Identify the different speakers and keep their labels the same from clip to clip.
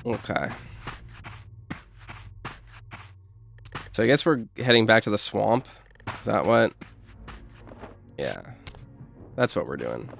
Speaker 1: Okay. So I guess we're heading back to the swamp. Is that what? Yeah. That's what we're doing.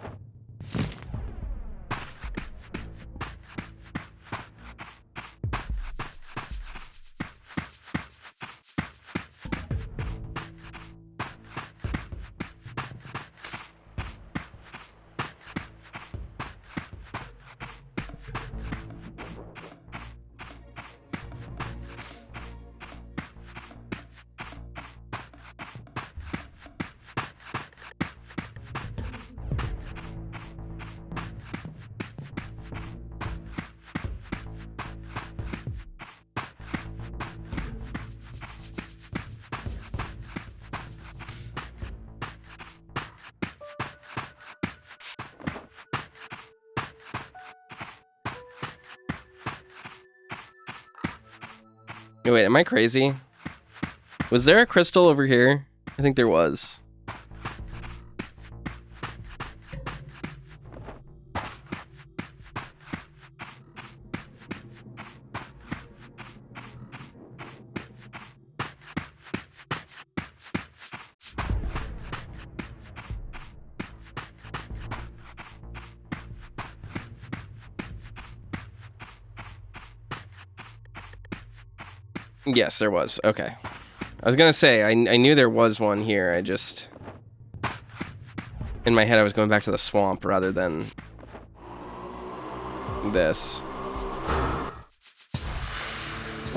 Speaker 1: Wait, am I crazy? Was there a crystal over here? I think there was. Yes, there was. Okay. I was gonna say, I knew there was one here. I just... In my head, I was going back to the swamp rather than... this.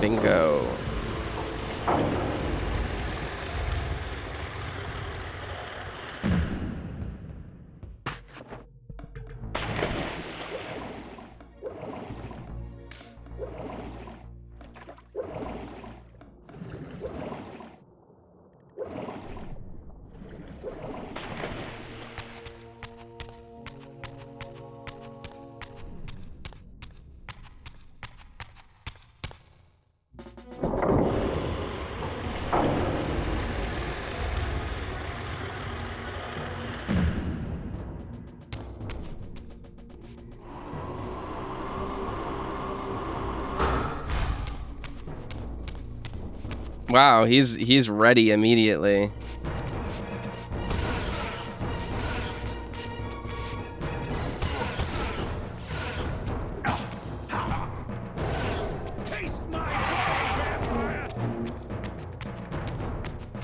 Speaker 1: Bingo. Wow, he's ready immediately.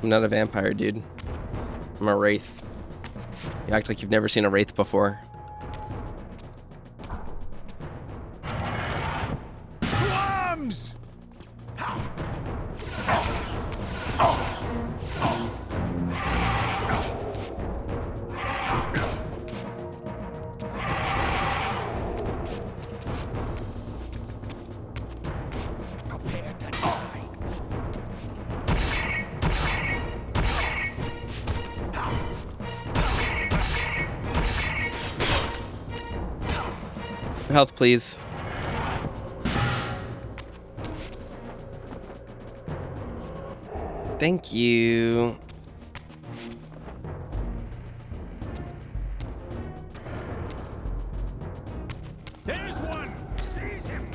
Speaker 1: I'm not a vampire, dude. I'm a wraith. You act like you've never seen a wraith before. Health, please. Thank you.
Speaker 2: There's one. Seize him.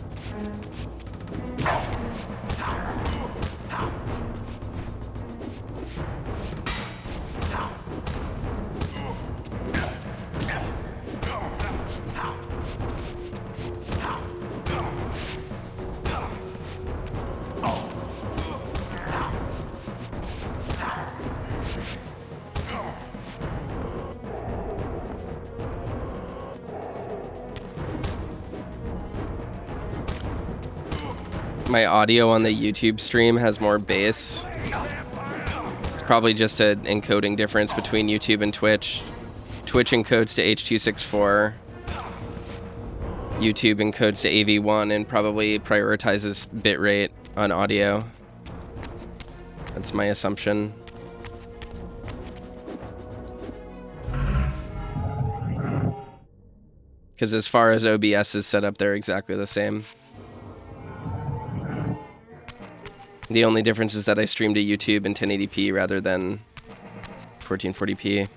Speaker 1: My audio on the YouTube stream has more bass. It's probably just an encoding difference between YouTube and Twitch. Twitch encodes to H.264. YouTube encodes to AV1 and probably prioritizes bitrate on audio. That's my assumption. Because as far as OBS is set up, they're exactly the same. The only difference is that I stream to YouTube in 1080p rather than 1440p.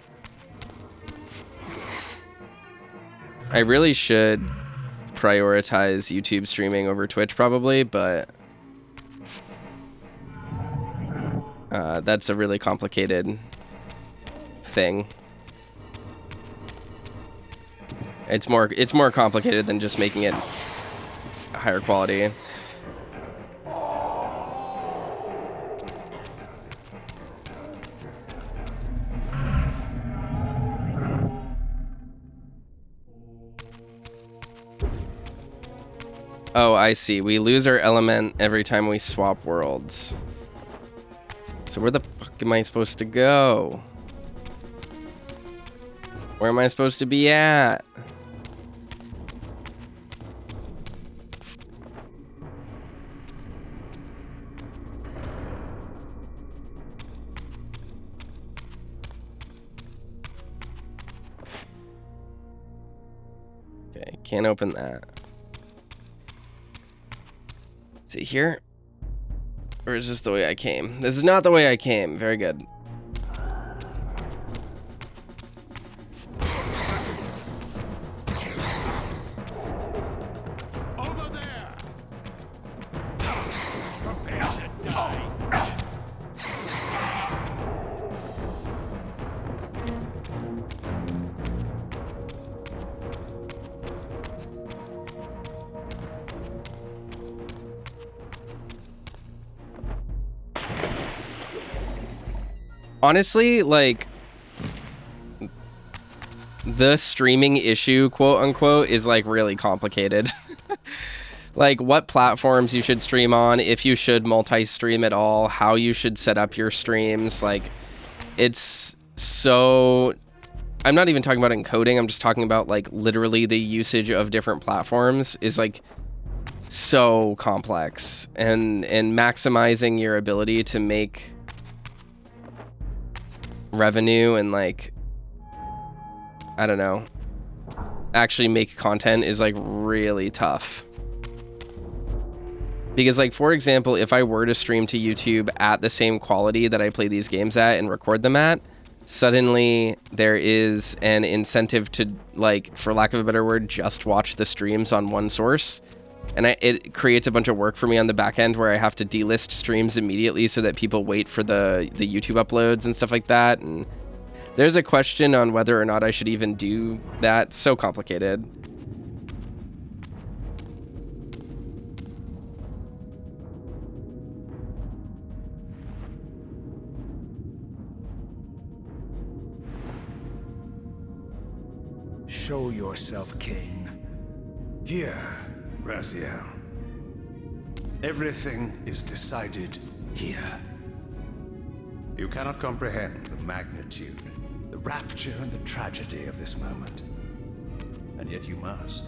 Speaker 1: I really should prioritize YouTube streaming over Twitch probably, but that's a really complicated thing. It's more complicated than just making it higher quality. Oh, I see. We lose our element every time we swap worlds. So where the fuck am I supposed to go? Where am I supposed to be at? Okay, can't open that. Is it here? Or is this the way I came? This is not the way I came. Very good.
Speaker 2: Over there. Prepare to die.
Speaker 1: Honestly, like, the streaming issue, quote unquote, is like really complicated. Like what platforms you should stream on, if you should multi-stream at all, how you should set up your streams. Like, it's so... I'm not even talking about encoding, I'm just talking about like literally the usage of different platforms is like so complex, and maximizing your ability to make revenue and like, I don't know, actually make content is like really tough. Because like, for example, if I were to stream to YouTube at the same quality that I play these games at and record them at, suddenly there is an incentive to, like, for lack of a better word, just watch the streams on one source. And it creates a bunch of work for me on the back end where I have to delist streams immediately so that people wait for the YouTube uploads and stuff like that. And there's a question on whether or not I should even do that. So complicated.
Speaker 3: Show yourself, Kain.
Speaker 4: Here, Raziel. Everything is decided here. You cannot comprehend the magnitude, the rapture and the tragedy of this moment. And yet you must,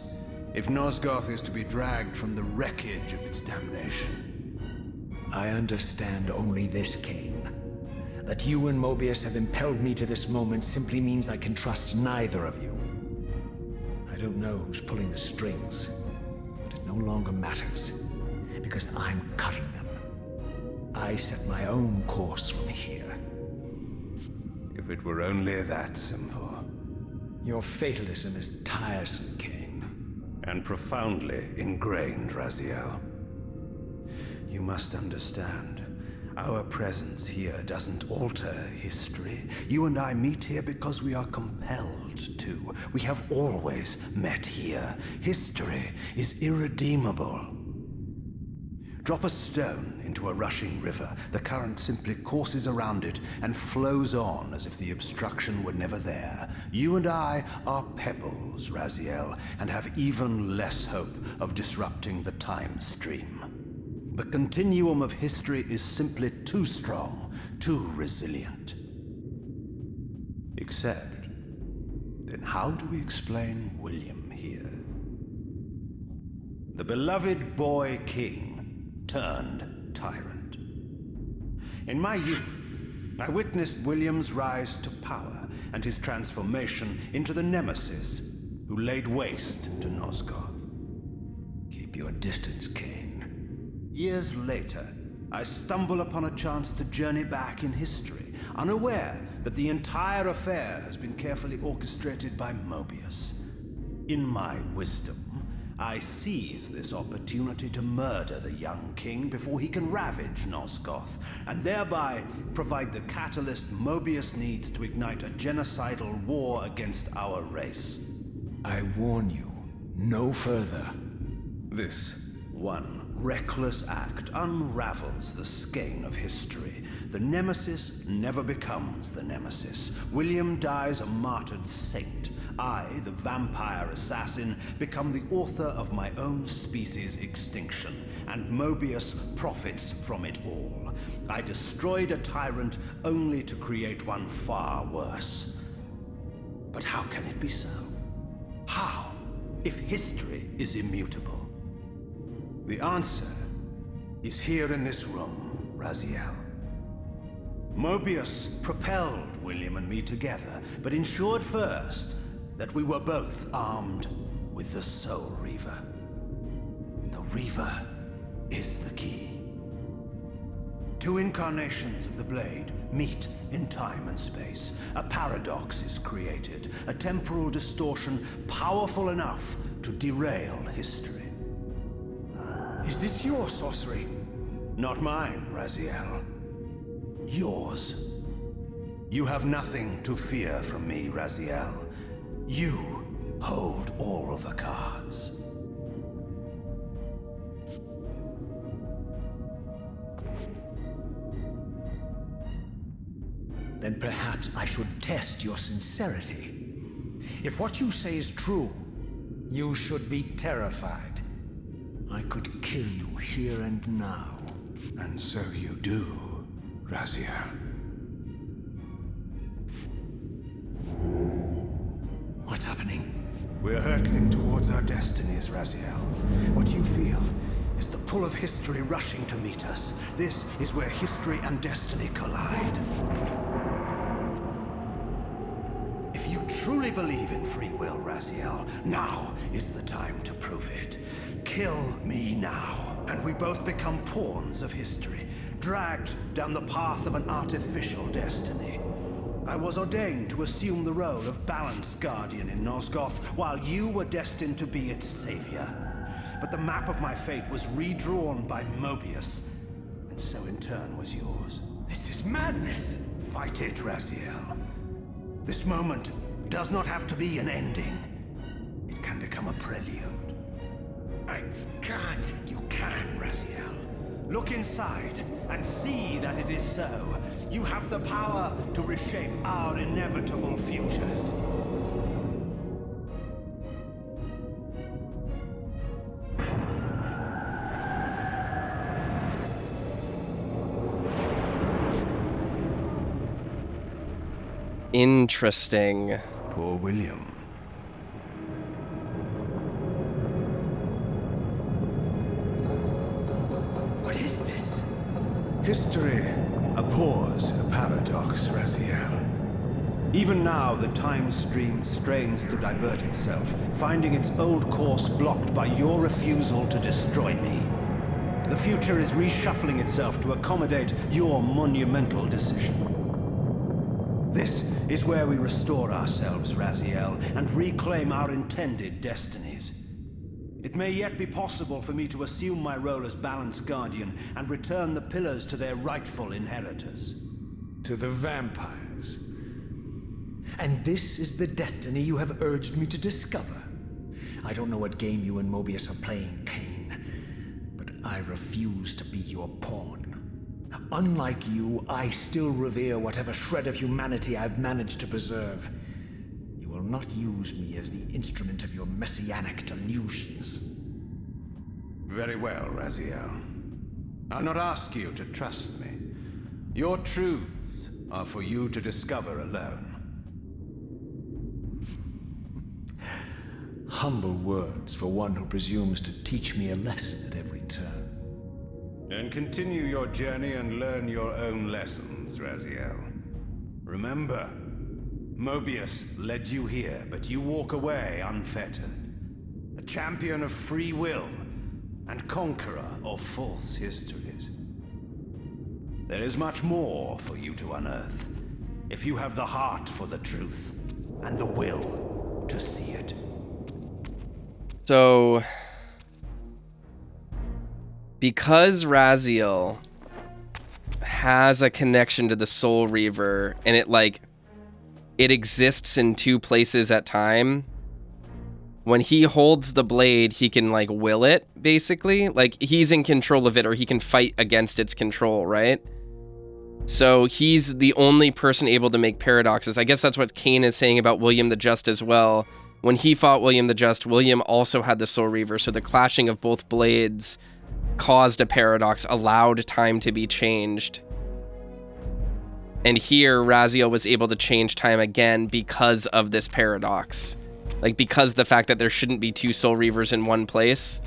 Speaker 4: if Nosgoth is to be dragged from the wreckage of its damnation.
Speaker 3: I understand only this, Kain. That you and Mobius have impelled me to this moment simply means I can trust neither of you. I don't know who's pulling the strings, but it no longer matters, because I'm cutting them. I set my own course from here.
Speaker 4: If it were only that simple.
Speaker 3: Your fatalism is tiresome, Kain.
Speaker 4: And profoundly ingrained, Raziel. You must understand, our presence here doesn't alter history. You and I meet here because we are compelled to. We have always met here. History is irredeemable. Drop a stone into a rushing river. The current simply courses around it and flows on as if the obstruction were never there. You and I are pebbles, Raziel, and have even less hope of disrupting the time stream. The continuum of history is simply too strong, too resilient. Except, then how do we explain William here? The beloved boy king turned tyrant. In my youth, I witnessed William's rise to power and his transformation into the nemesis who laid waste to Nosgoth.
Speaker 3: Keep your distance, Kain.
Speaker 4: Years later, I stumble upon a chance to journey back in history, unaware that the entire affair has been carefully orchestrated by Mobius. In my wisdom, I seize this opportunity to murder the young king before he can ravage Nosgoth, and thereby provide the catalyst Mobius needs to ignite a genocidal war against our race.
Speaker 3: I warn you, no further.
Speaker 4: This one reckless act unravels the skein of history. The nemesis never becomes the nemesis. William dies a martyred saint. I, the vampire assassin, become the author of my own species' extinction, and Mobius profits from it all. I destroyed a tyrant only to create one far worse. But how can it be so? How, if history is immutable? The answer is here in this room, Raziel. Mobius propelled William and me together, but ensured first that we were both armed with the Soul Reaver. The Reaver is the key. Two incarnations of the blade meet in time and space. A paradox is created, a temporal distortion powerful enough to derail history.
Speaker 3: Is this your sorcery?
Speaker 4: Not mine, Raziel. Yours. You have nothing to fear from me, Raziel. You hold all the cards.
Speaker 3: Then perhaps I should test your sincerity. If what you say is true, you should be terrified. I could kill you here and now.
Speaker 4: And so you do, Raziel.
Speaker 3: What's happening?
Speaker 4: We're hurtling towards our destinies, Raziel. What you feel is the pull of history rushing to meet us. This is where history and destiny collide. If you truly believe in free will, Raziel, now is the time to prove it. Kill me now, and we both become pawns of history, dragged down the path of an artificial destiny. I was ordained to assume the role of Balance Guardian in Nosgoth, while you were destined to be its savior. But the map of my fate was redrawn by Mobius, and so in turn was yours.
Speaker 3: This is madness!
Speaker 4: Fight it, Raziel. This moment does not have to be an ending. It can become a prelude.
Speaker 3: I can't.
Speaker 4: You can, Raziel. Look inside and see that it is so. You have the power to reshape our inevitable futures.
Speaker 1: Interesting.
Speaker 4: Poor William.
Speaker 3: What is this?
Speaker 4: History abhors a paradox, Raziel. Even now, the time stream strains to divert itself, finding its old course blocked by your refusal to destroy me. The future is reshuffling itself to accommodate your monumental decision. This is where we restore ourselves, Raziel, and reclaim our intended destinies. It may yet be possible for me to assume my role as Balance Guardian and return the pillars to their rightful inheritors.
Speaker 3: To the vampires. And this is the destiny you have urged me to discover. I don't know what game you and Mobius are playing, Kain, but I refuse to be your pawn. Unlike you, I still revere whatever shred of humanity I've managed to preserve. You will not use me as the instrument of your messianic delusions.
Speaker 4: Very well, Raziel. I'll not ask you to trust me. Your truths are for you to discover alone.
Speaker 3: Humble words for one who presumes to teach me a lesson at every turn.
Speaker 4: Then continue your journey and learn your own lessons, Raziel. Remember, Mobius led you here, but you walk away unfettered. A champion of free will and conqueror of false histories. There is much more for you to unearth, if you have the heart for the truth and the will to see it.
Speaker 1: So, because Raziel has a connection to the Soul Reaver, and it exists in two places at time. When he holds the blade, he can will it, basically. He's in control of it, or he can fight against its control, right? So he's the only person able to make paradoxes. I guess that's what Kain is saying about William the Just as well. When he fought William the Just, William also had the Soul Reaver, so the clashing of both blades caused a paradox, allowed time to be changed. And here, Raziel was able to change time again because of this paradox. Because the fact that there shouldn't be two Soul Reavers in one place.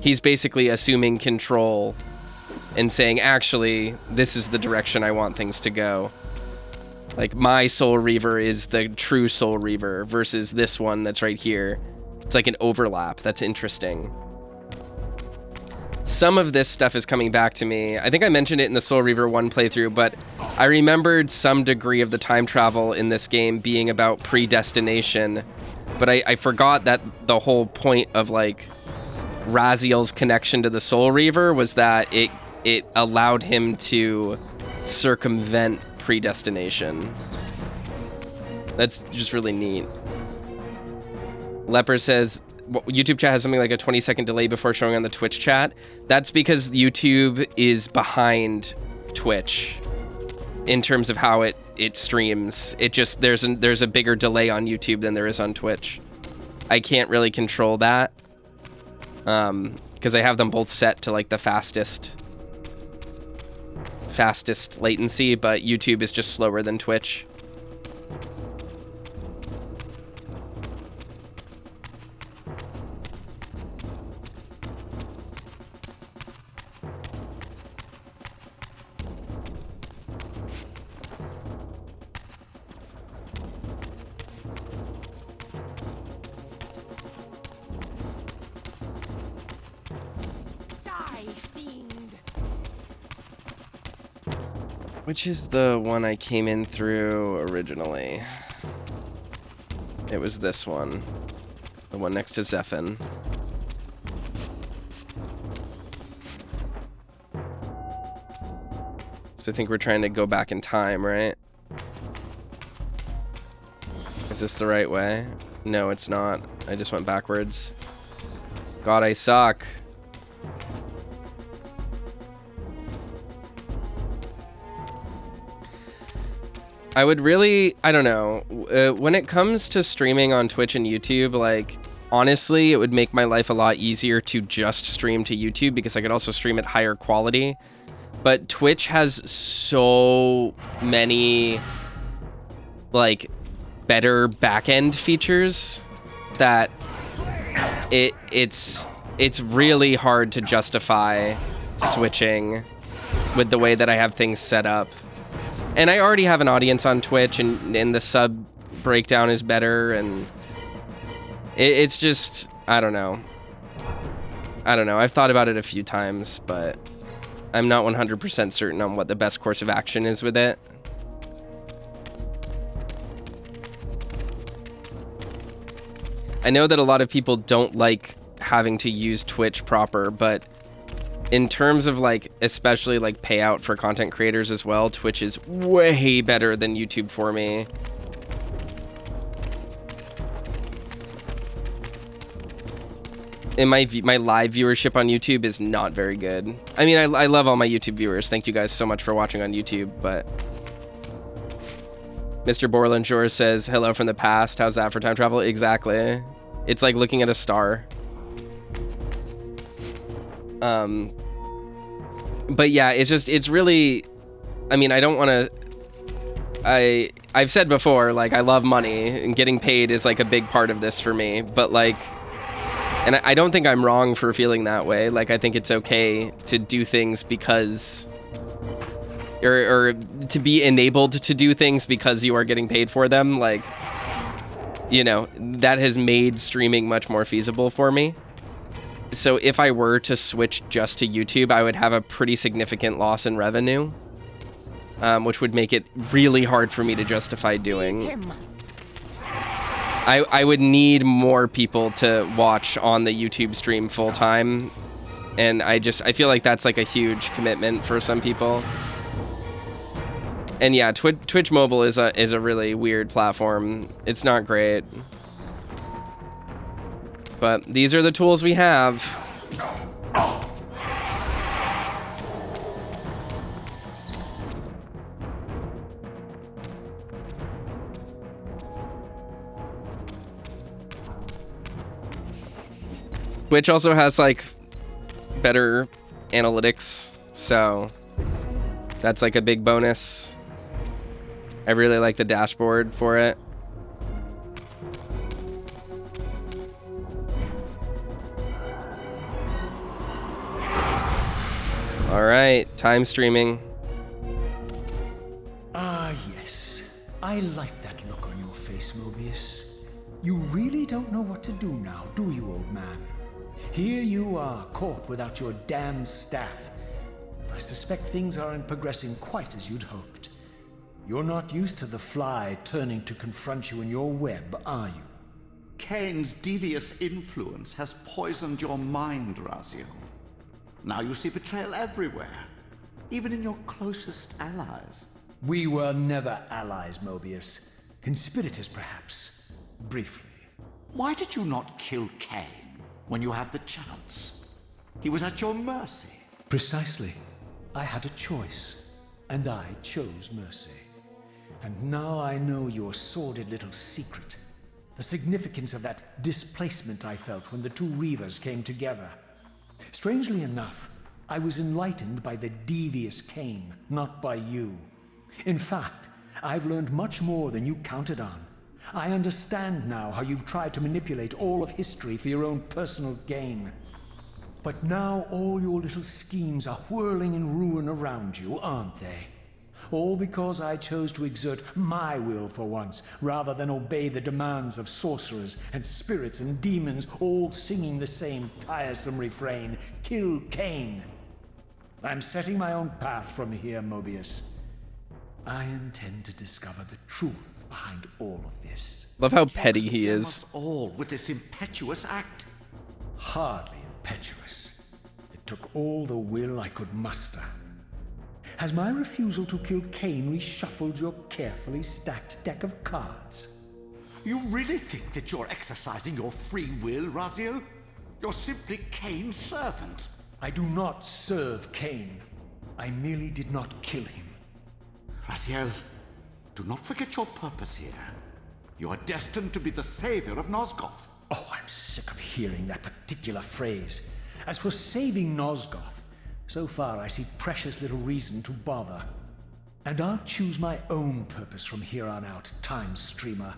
Speaker 1: He's basically assuming control and saying, actually, this is the direction I want things to go. My Soul Reaver is the true Soul Reaver versus this one that's right here. It's an overlap. That's interesting. Some of this stuff is coming back to me. I think I mentioned it in the Soul Reaver 1 playthrough, but I remembered some degree of the time travel in this game being about predestination, but I forgot that the whole point of Raziel's connection to the Soul Reaver was that it allowed him to circumvent predestination. That's just really neat. Leper says, YouTube chat has something like a 20-second delay before showing on the Twitch chat. That's because YouTube is behind Twitch in terms of how it streams. It just, there's a bigger delay on YouTube than there is on Twitch. I can't really control that because I have them both set to the fastest latency, but YouTube is just slower than Twitch. Which is the one I came in through originally? It was this one. The one next to Zephin. So I think we're trying to go back in time, right? Is this the right way? No, it's not. I just went backwards. God, I suck. I would really, I don't know, when it comes to streaming on Twitch and YouTube, honestly, it would make my life a lot easier to just stream to YouTube because I could also stream at higher quality. But Twitch has so many, better back-end features that it's really hard to justify switching with the way that I have things set up. And I already have an audience on Twitch, and the sub breakdown is better, and it's just, I don't know. I've thought about it a few times, but I'm not 100% certain on what the best course of action is with it. I know that a lot of people don't like having to use Twitch proper, but in terms of especially payout for content creators as well, Twitch is way better than YouTube for me. And my live viewership on YouTube is not very good. I mean, I love all my YouTube viewers. Thank you guys so much for watching on YouTube, but Mr. Borlandjor says, hello from the past. How's that for time travel? Exactly. It's like looking at a star. But yeah, it's really, I mean, I don't want to, I've said before, I love money, and getting paid is a big part of this for me, but and I don't think I'm wrong for feeling that way. I think it's okay to do things because, or to be enabled to do things because you are getting paid for them. That has made streaming much more feasible for me. So if I were to switch just to YouTube, I would have a pretty significant loss in revenue, which would make it really hard for me to justify doing. I would need more people to watch on the YouTube stream full time And I feel like that's like a huge commitment for some people. And yeah, Twitch Mobile is a really weird platform. It's not great. But these are the tools we have. Twitch also has like better analytics, so that's like a big bonus. I really like the dashboard for it. All right, time streaming.
Speaker 3: Ah, yes. I like that look on your face, Mobius. You really don't know what to do now, do you, old man? Here you are, caught without your damned staff. And I suspect things aren't progressing quite as you'd hoped. You're not used to the fly turning to confront you in your web, are you?
Speaker 5: Kain's devious influence has poisoned your mind, Raziel. Now you see betrayal everywhere, even in your closest allies.
Speaker 3: We were never allies, Mobius. Conspirators, perhaps. Briefly.
Speaker 5: Why did you not kill Kain when you had the chance? He was at your mercy.
Speaker 3: Precisely. I had a choice, and I chose mercy. And now I know your sordid little secret. The significance of that displacement I felt when the two Reavers came together. Strangely enough, I was enlightened by the devious Kain, not by you. In fact, I've learned much more than you counted on. I understand now how you've tried to manipulate all of history for your own personal gain. But now all your little schemes are whirling in ruin around you, aren't they? All because I chose to exert my will for once, rather than obey the demands of sorcerers and spirits and demons, all singing the same tiresome refrain, "Kill Kain." I'm setting my own path from here, Mobius. I intend to discover the truth behind all of this.
Speaker 1: Love how petty he
Speaker 5: Condemn
Speaker 1: is.
Speaker 5: us all with this impetuous act.
Speaker 3: Hardly impetuous. It took all the will I could muster. Has my refusal to kill Kain reshuffled your carefully stacked deck of cards?
Speaker 5: You really think that you're exercising your free will, Raziel? You're simply Kain's servant.
Speaker 3: I do not serve Kain. I merely did not kill him.
Speaker 5: Raziel, do not forget your purpose here. You are destined to be the savior of Nosgoth.
Speaker 3: Oh, I'm sick of hearing that particular phrase. As for saving Nosgoth, so far I see precious little reason to bother. And I'll choose my own purpose from here on out, Time Streamer.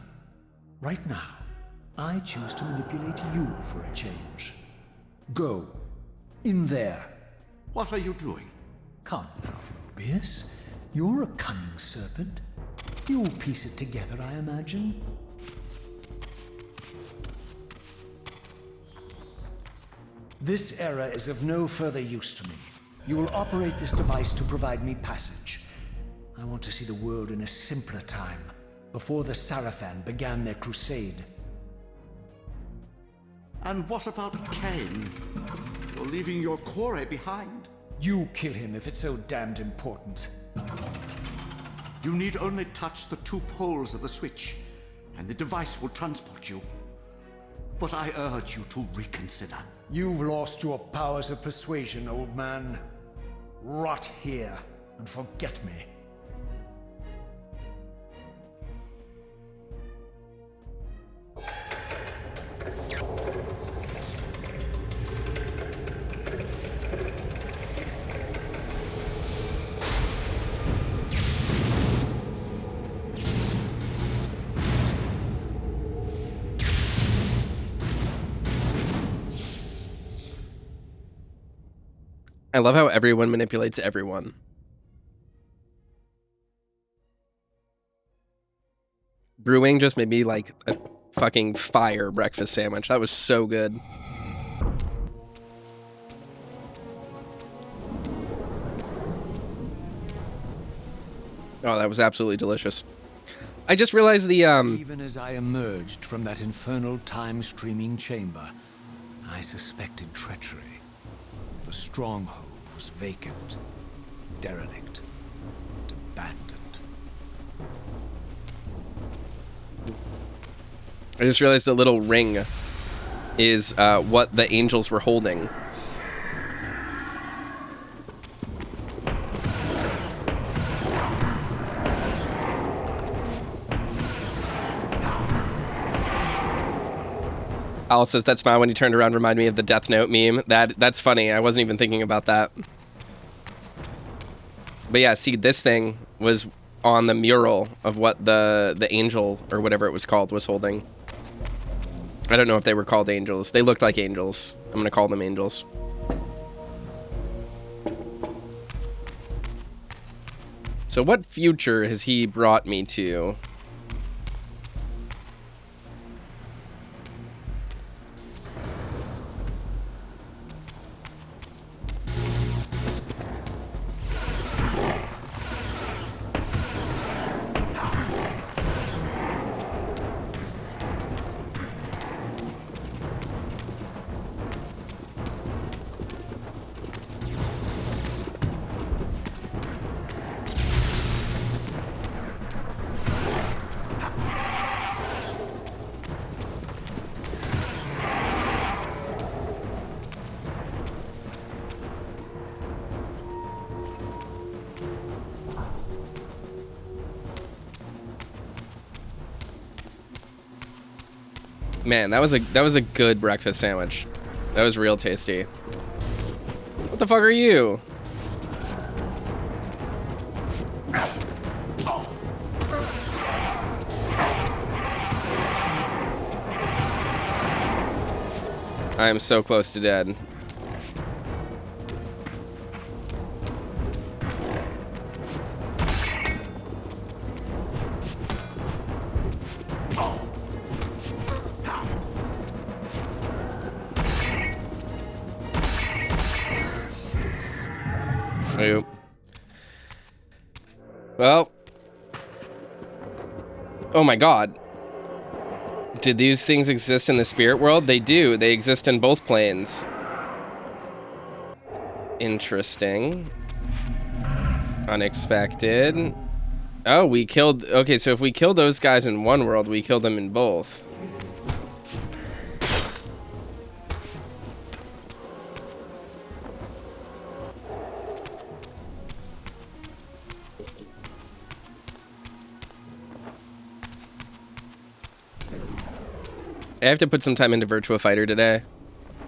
Speaker 3: Right now, I choose to manipulate you for a change. Go. In there.
Speaker 5: What are you doing?
Speaker 3: Come now, Mobius. You're a cunning serpent. You'll piece it together, I imagine. This era is of no further use to me. You will operate this device to provide me passage. I want to see the world in a simpler time, before the Sarafan began their crusade.
Speaker 5: And what about Kain? You're leaving your core behind.
Speaker 3: You kill him if it's so damned important.
Speaker 5: You need only touch the two poles of the switch, and the device will transport you. But I urge you to reconsider.
Speaker 3: You've lost your powers of persuasion, old man. Rot here and forget me.
Speaker 1: I love how everyone manipulates everyone. Brewing just made me like a fucking fire breakfast sandwich. That was so good. Oh, that was absolutely delicious. I just realized the
Speaker 3: Even as I emerged from that infernal time-streaming chamber, I suspected treachery. The The stronghold was vacant, derelict, and abandoned.
Speaker 1: I just realized the little ring is what the angels were holding. Al says that smile when he turned around reminded me of the Death Note meme. That's funny. I wasn't even thinking about that. But yeah, see, this thing was on the mural of what the angel or whatever it was called was holding. I don't know if they were called angels. They looked like angels. I'm gonna call them angels. So what future has he brought me to? Man, that was a good breakfast sandwich. That was real tasty. What the fuck are you? I am so close to dead. Well, oh my god. Did these things exist in the spirit world? They do. They exist in both planes. Interesting. Unexpected. Oh, we killed... Okay, so if we kill those guys in one world, we kill them in both. I have to put some time into Virtua Fighter today.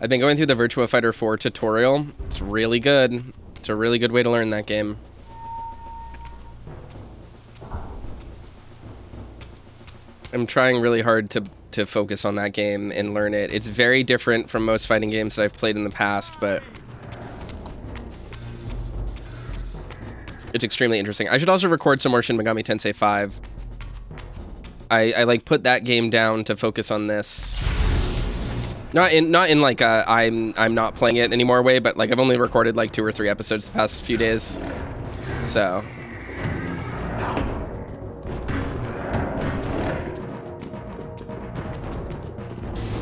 Speaker 1: I've been going through the Virtua Fighter 4 tutorial. It's really good. It's a really good way to learn that game. I'm trying really hard to focus on that game and learn it. It's very different from most fighting games that I've played in the past, but it's extremely interesting. I should also record some more Shin Megami Tensei 5. I like put that game down to focus on this. Not in like a I'm not playing it anymore way, but like I've only recorded like 2 or 3 episodes the past few days. So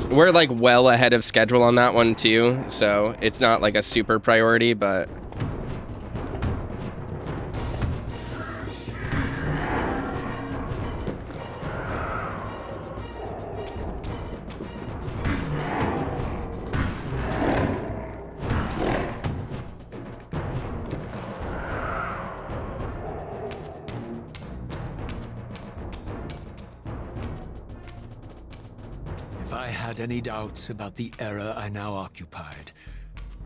Speaker 1: we're like well ahead of schedule on that one too, so it's not like a super priority, but
Speaker 3: any doubts about the era I now occupied,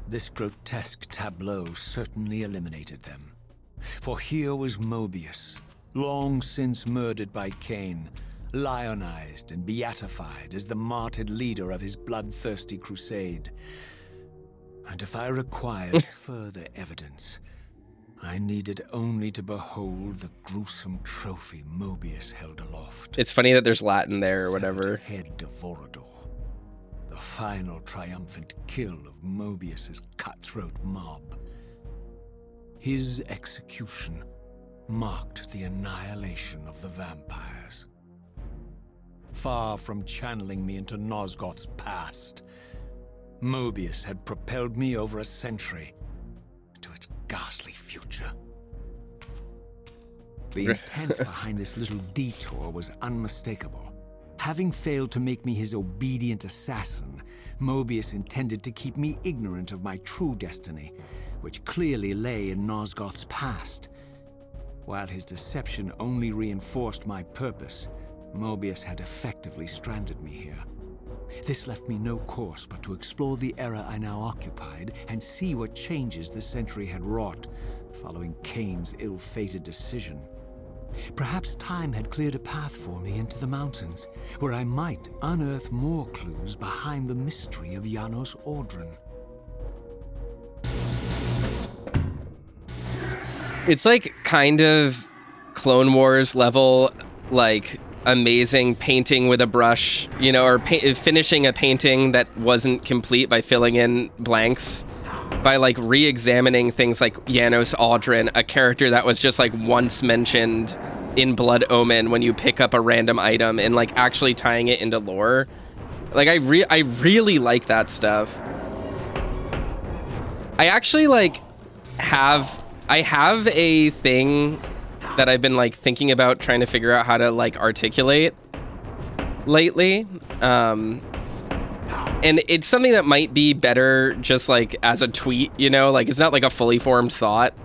Speaker 3: this grotesque tableau certainly eliminated them. For here was Mobius, long since murdered by Kain, lionized and beatified as the martyred leader of his bloodthirsty crusade. And if I required further evidence, I needed only to behold the gruesome trophy Mobius held aloft.
Speaker 1: it's funny that there's Latin there or whatever.
Speaker 3: Head of Vorador. The final triumphant kill of Mobius's cutthroat mob. His execution marked the annihilation of the vampires. Far from channeling me into Nosgoth's past, Mobius had prepared propelled me over a century to its ghastly future. The intent behind this little detour was unmistakable. Having failed to make me his obedient assassin, Mobius intended to keep me ignorant of my true destiny, which clearly lay in Nosgoth's past. While his deception only reinforced my purpose, Mobius had effectively stranded me here. This left me no course but to explore the era I now occupied and see what changes the century had wrought following Kain's ill-fated decision. Perhaps time had cleared a path for me into the mountains, where I might unearth more clues behind the mystery of Janos Audron.
Speaker 1: It's like kind of Clone Wars level, like amazing painting with a brush, you know, or finishing a painting that wasn't complete by filling in blanks, by like re-examining things like Janos Audron, a character that was just like once mentioned in Blood Omen when you pick up a random item, and like actually tying it into lore. Like I really like that stuff. I actually like have a thing that I've been like thinking about trying to figure out how to like articulate lately. And it's something that might be better just like as a tweet, you know, like it's not like a fully formed thought.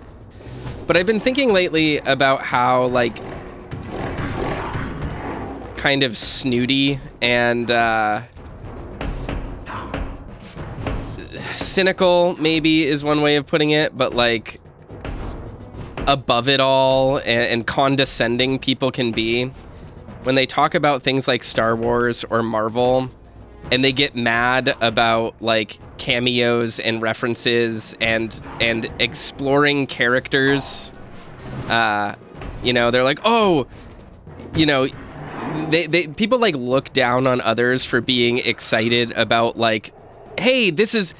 Speaker 1: But I've been thinking lately about how like kind of snooty and cynical maybe is one way of putting it, but like above it all and condescending people can be when they talk about things like Star Wars or Marvel, and they get mad about like cameos and references and exploring characters. You know, they're like, oh, you know, they people like look down on others for being excited about like, hey, this is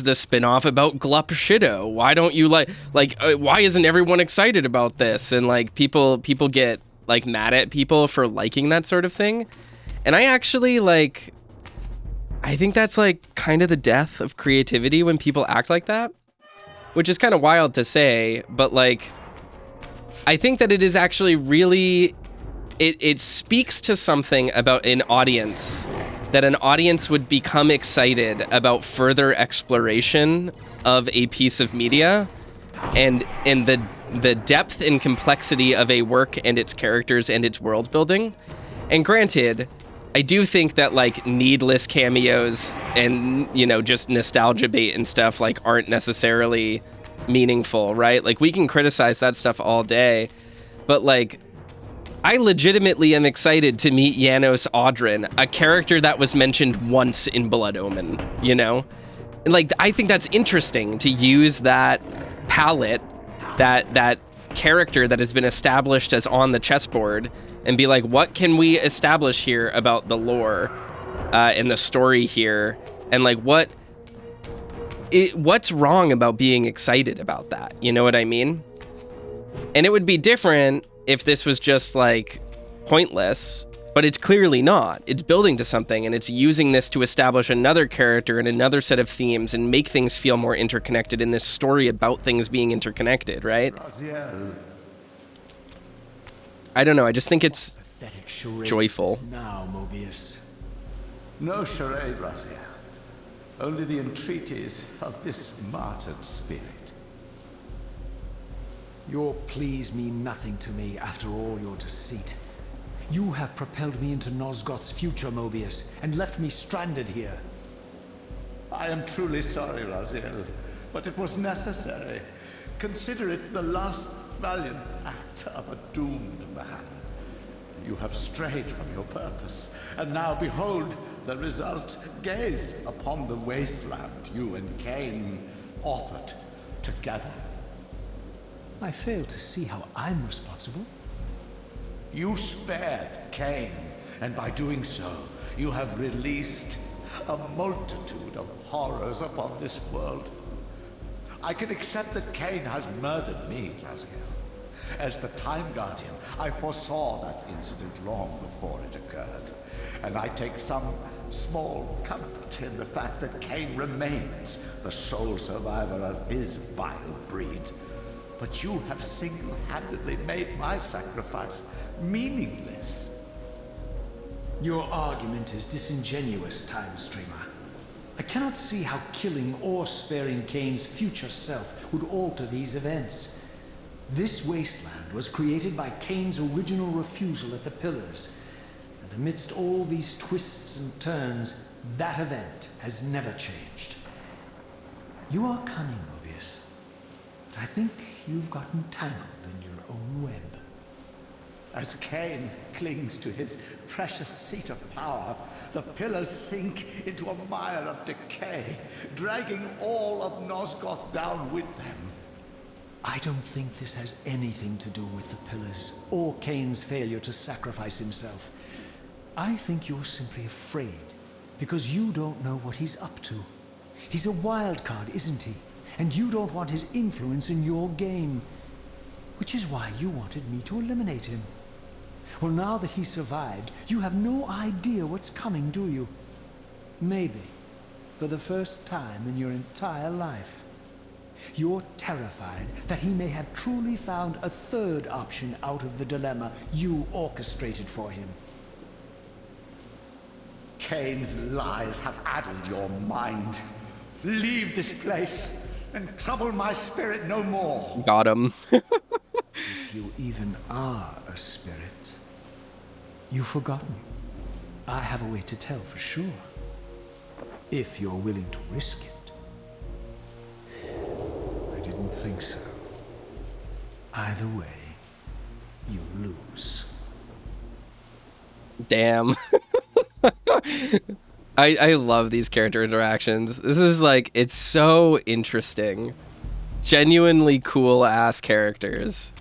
Speaker 1: the spin-off about Glup Shido. Why don't you like why isn't everyone excited about this? And like people get like mad at people for liking that sort of thing. And I actually like, I think that's like kind of the death of creativity when people act like that, which is kind of wild to say, but like I think that it is actually really, it speaks to something about an audience, that an audience would become excited about further exploration of a piece of media and the depth and complexity of a work and its characters and its world building. And granted, I do think that like needless cameos and, you know, just nostalgia bait and stuff like aren't necessarily meaningful, right? Like we can criticize that stuff all day, but like I legitimately am excited to meet Janos Audron, a character that was mentioned once in Blood Omen, you know? And like, I think that's interesting to use that palette, that character that has been established as on the chessboard, and be like, what can we establish here about the lore and the story here? And like, what's wrong about being excited about that? You know what I mean? And it would be different if this was just like pointless, but it's clearly not. It's building to something, and it's using this to establish another character and another set of themes and make things feel more interconnected in this story about things being interconnected, right?
Speaker 5: Raziel.
Speaker 1: I don't know, I just think it's
Speaker 3: Pathetic charade
Speaker 1: joyful.
Speaker 3: now, Mobius.
Speaker 5: No charade, Raziel. Only the entreaties of this martyred spirit.
Speaker 3: Your pleas mean nothing to me after all your deceit. You have propelled me into Nosgoth's future, Mobius, and left me stranded here.
Speaker 5: I am truly sorry, Raziel, but it was necessary. Consider it the last valiant act of a doomed man. You have strayed from your purpose, and now behold the result. Gaze upon the wasteland you and Kain authored together.
Speaker 3: I fail to see how I'm responsible.
Speaker 5: You spared Kain, and by doing so, you have released a multitude of horrors upon this world. I can accept that Kain has murdered me, Raziel, As the Time Guardian, I foresaw that incident long before it occurred. And I take some small comfort in the fact that Kain remains the sole survivor of his vile breed. But you have single-handedly made my sacrifice meaningless.
Speaker 3: Your argument is disingenuous, Time Streamer. I cannot see how killing or sparing Kain's future self would alter these events. This wasteland was created by Kain's original refusal at the Pillars. And amidst all these twists and turns, that event has never changed. You are cunning, Mobius. But I think you've gotten tangled in your own web.
Speaker 5: As Kain clings to his precious seat of power, the Pillars sink into a mire of decay, dragging all of Nosgoth down with them.
Speaker 3: I don't think this has anything to do with the Pillars, or Kain's failure to sacrifice himself. I think you're simply afraid, because you don't know what he's up to. He's a wild card, isn't he? And you don't want his influence in your game. Which is why you wanted me to eliminate him. Well, now that he survived, you have no idea what's coming, do you? Maybe, for the first time in your entire life. You're terrified that he may have truly found a third option out of the dilemma you orchestrated for him.
Speaker 5: Kain's lies have addled your mind. Leave this place and trouble my spirit no more.
Speaker 1: Got him.
Speaker 3: If you even are a spirit, you've forgotten. I have a way to tell for sure. If you're willing to risk it. I didn't think so. Either way, you lose.
Speaker 1: Damn. I love these character interactions. This is like, it's so interesting. Genuinely cool ass characters.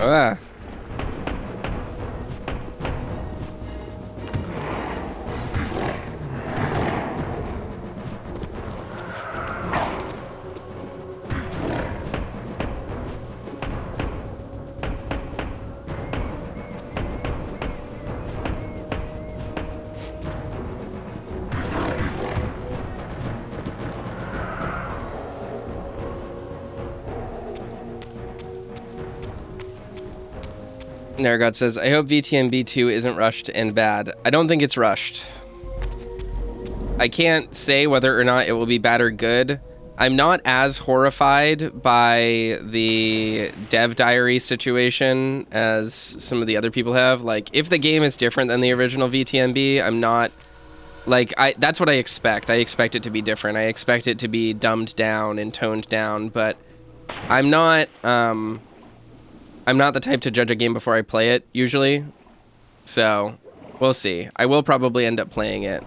Speaker 1: Ah. Nargot says, I hope VTMB 2 isn't rushed and bad. I don't think it's rushed. I can't say whether or not it will be bad or good. I'm not as horrified by the dev diary situation as some of the other people have. Like, if the game is different than the original VTMB, I'm not... Like, that's what I expect. I expect it to be different. I expect it to be dumbed down and toned down, but I'm not the type to judge a game before I play it, usually. So, we'll see. I will probably end up playing it.